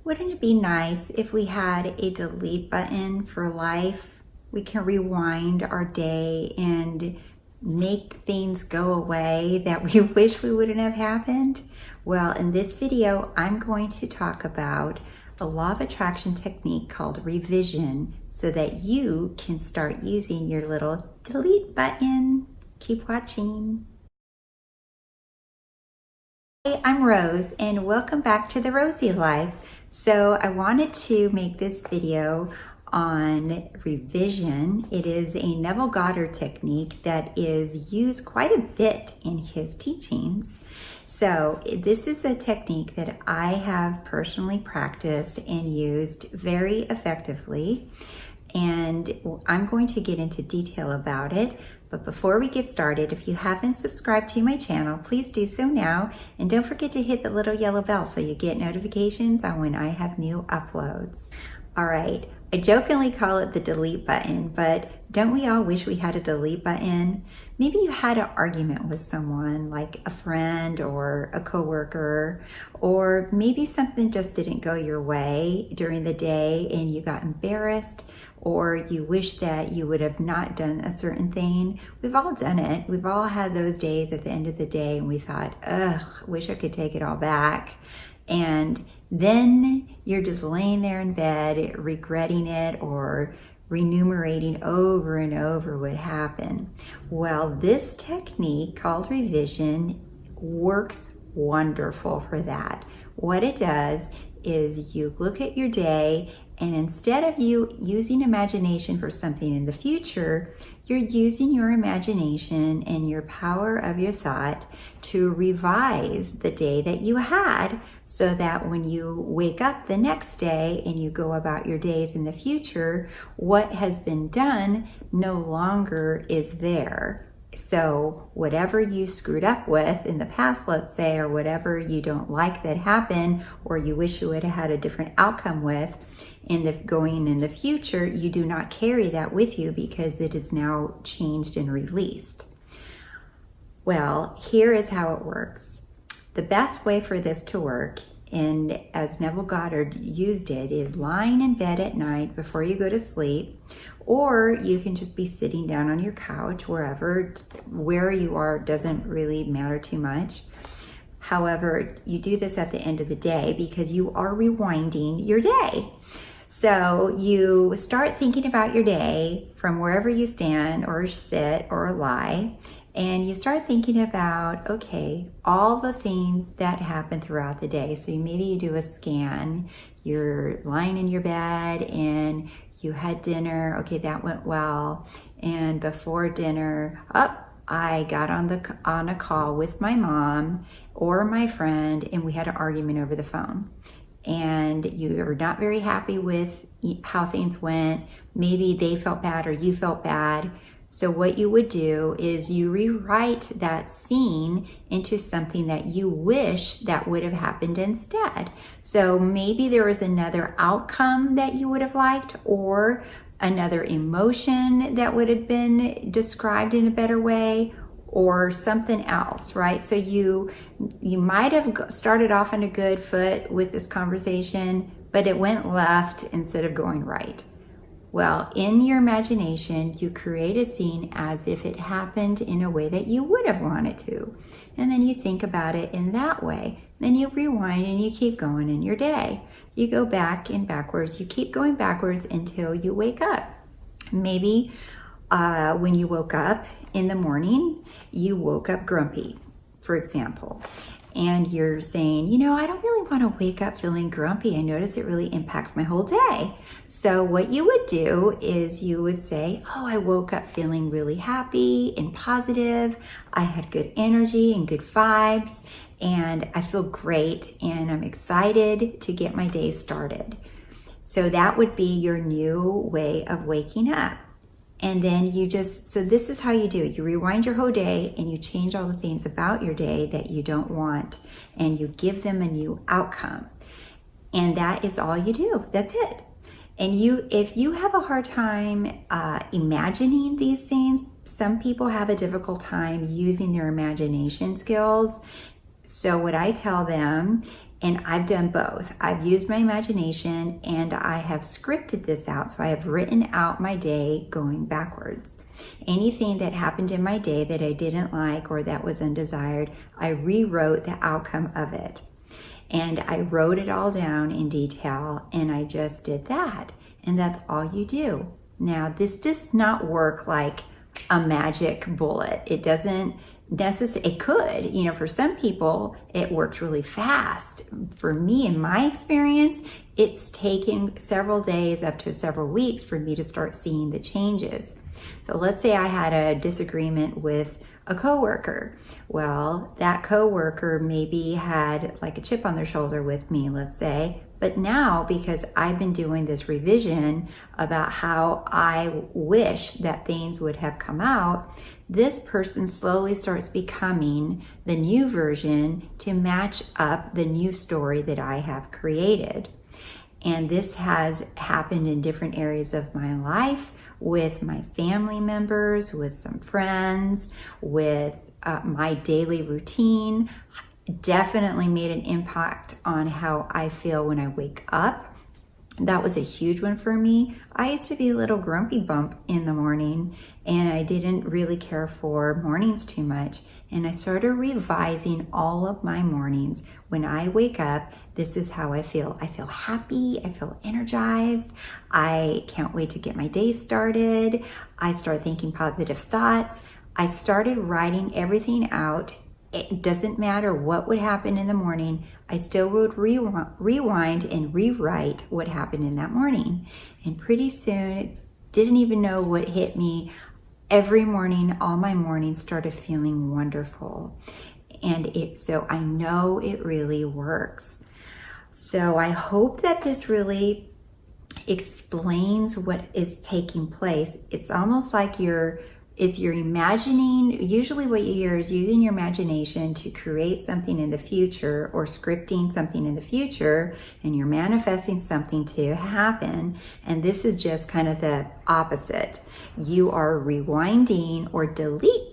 Wouldn't it be nice if we had a delete button for life? We can rewind our day and make things go away that we wish we wouldn't have happened. Well, in this video, I'm going to talk about a law of attraction technique called revision so that you can start using your little delete button. Keep watching. Hey, I'm Rose and welcome back to The Rosey Life. So I wanted to make this video on revision. It is a Neville Goddard technique that is used quite a bit in his teachings. So this is a technique that I have personally practiced and used very effectively. And I'm going to get into detail about it. But before we get started, if you haven't subscribed to my channel, please do so now. And don't forget to hit the little yellow bell so you get notifications on when I have new uploads. All right, I jokingly call it the delete button, but don't we all wish we had a delete button? Maybe you had an argument with someone, like a friend or a coworker, or maybe something just didn't go your way during the day and you got embarrassed, or you wish that you would have not done a certain thing. We've all done it. We've all had those days at the end of the day and we thought, ugh, wish I could take it all back. And then you're just laying there in bed regretting it or renumerating over and over what happened. Well, this technique called revision works wonderful for that. What it does is you look at your day, and instead of you using imagination for something in the future, you're using your imagination and your power of your thought to revise the day that you had, so that when you wake up the next day and you go about your days in the future, what has been done no longer is there. So whatever you screwed up with in the past, let's say, or whatever you don't like that happened, or you wish you would have had a different outcome with, going in the future, you do not carry that with you because it is now changed and released. Well, here is how it works. The best way for this to work, and as Neville Goddard used it, is lying in bed at night before you go to sleep, or you can just be sitting down on your couch, where you are doesn't really matter too much. However, you do this at the end of the day because you are rewinding your day. So you start thinking about your day from wherever you stand or sit or lie, and you start thinking about, okay, all the things that happen throughout the day. So maybe you do a scan, you're lying in your bed and you had dinner, okay, that went well. And before dinner, I got on a call with my mom or my friend and we had an argument over the phone. And you were not very happy with how things went. Maybe they felt bad or you felt bad. So what you would do is you rewrite that scene into something that you wish that would have happened instead. So maybe there was another outcome that you would have liked, or another emotion that would have been described in a better way, or something else, right? So you might have started off on a good foot with this conversation, but it went left instead of going right. Well, in your imagination, you create a scene as if it happened in a way that you would have wanted to. And then you think about it in that way. Then you rewind and you keep going in your day. You go back and backwards. You keep going backwards until you wake up. Maybe when you woke up in the morning, you woke up grumpy, for example. And you're saying, I don't really want to wake up feeling grumpy. I notice it really impacts my whole day. So what you would do is you would say, I woke up feeling really happy and positive. I had good energy and good vibes, and I feel great, and I'm excited to get my day started. So that would be your new way of waking up. And then so this is how you do it. You rewind your whole day and you change all the things about your day that you don't want, and you give them a new outcome. And that is all you do. That's it. And if you have a hard time imagining these things, some people have a difficult time using their imagination skills. So what I tell them And I've done both. I've used my imagination and I have scripted this out. So I have written out my day going backwards. Anything that happened in my day that I didn't like or that was undesired, I rewrote the outcome of it. And I wrote it all down in detail, and I just did that. And that's all you do. Now, this does not work like a magic bullet. It doesn't necessarily, it could, you know, for some people, it works really fast. For me, in my experience, it's taken several days up to several weeks for me to start seeing the changes. So let's say I had a disagreement with a coworker. Well, that coworker maybe had like a chip on their shoulder with me, let's say. But now, because I've been doing this revision about how I wish that things would have come out, this person slowly starts becoming the new version to match up the new story that I have created. And this has happened in different areas of my life, with my family members, with some friends, with my daily routine. Definitely made an impact on how I feel when I wake up. That was a huge one for me. I used to be a little grumpy bump in the morning, and I didn't really care for mornings too much. And I started revising all of my mornings. When I wake up, this is how I feel. I feel happy, I feel energized, I can't wait to get my day started. I start thinking positive thoughts. I started writing everything out. It doesn't matter what would happen in the morning, I still would rewind and rewrite what happened in that morning. And pretty soon, didn't even know what hit me. Every morning, all my mornings started feeling wonderful. And so I know it really works. So I hope that this really explains what is taking place. It's almost like you're imagining. Usually what you hear is using your imagination to create something in the future, or scripting something in the future, and you're manifesting something to happen. And this is just kind of the opposite. You are rewinding or delete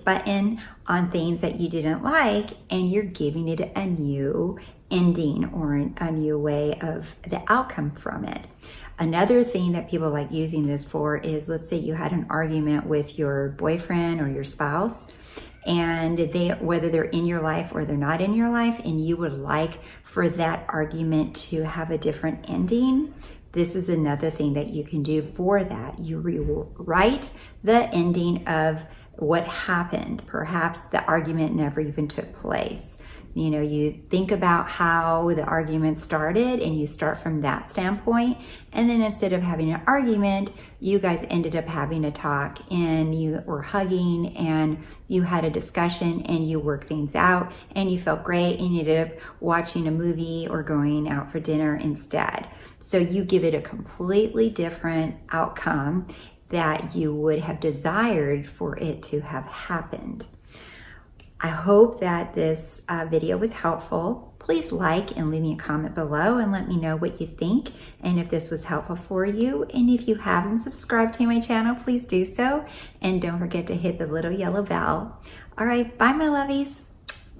button on things that you didn't like, and you're giving it a new ending or a new way of the outcome from it. Another thing that people like using this for is, let's say you had an argument with your boyfriend or your spouse, and whether they're in your life or they're not in your life, and you would like for that argument to have a different ending. This is another thing that you can do for that. You rewrite the ending of what happened. Perhaps the argument never even took place. You know, you think about how the argument started and you start from that standpoint. And then instead of having an argument, you guys ended up having a talk, and you were hugging, and you had a discussion, and you worked things out, and you felt great, and you ended up watching a movie or going out for dinner instead. So you give it a completely different outcome that you would have desired for it to have happened. I hope that this video was helpful. Please like and leave me a comment below and let me know what you think, and if this was helpful for you. And if you haven't subscribed to my channel, please do so. And don't forget to hit the little yellow bell. All right, bye my lovies.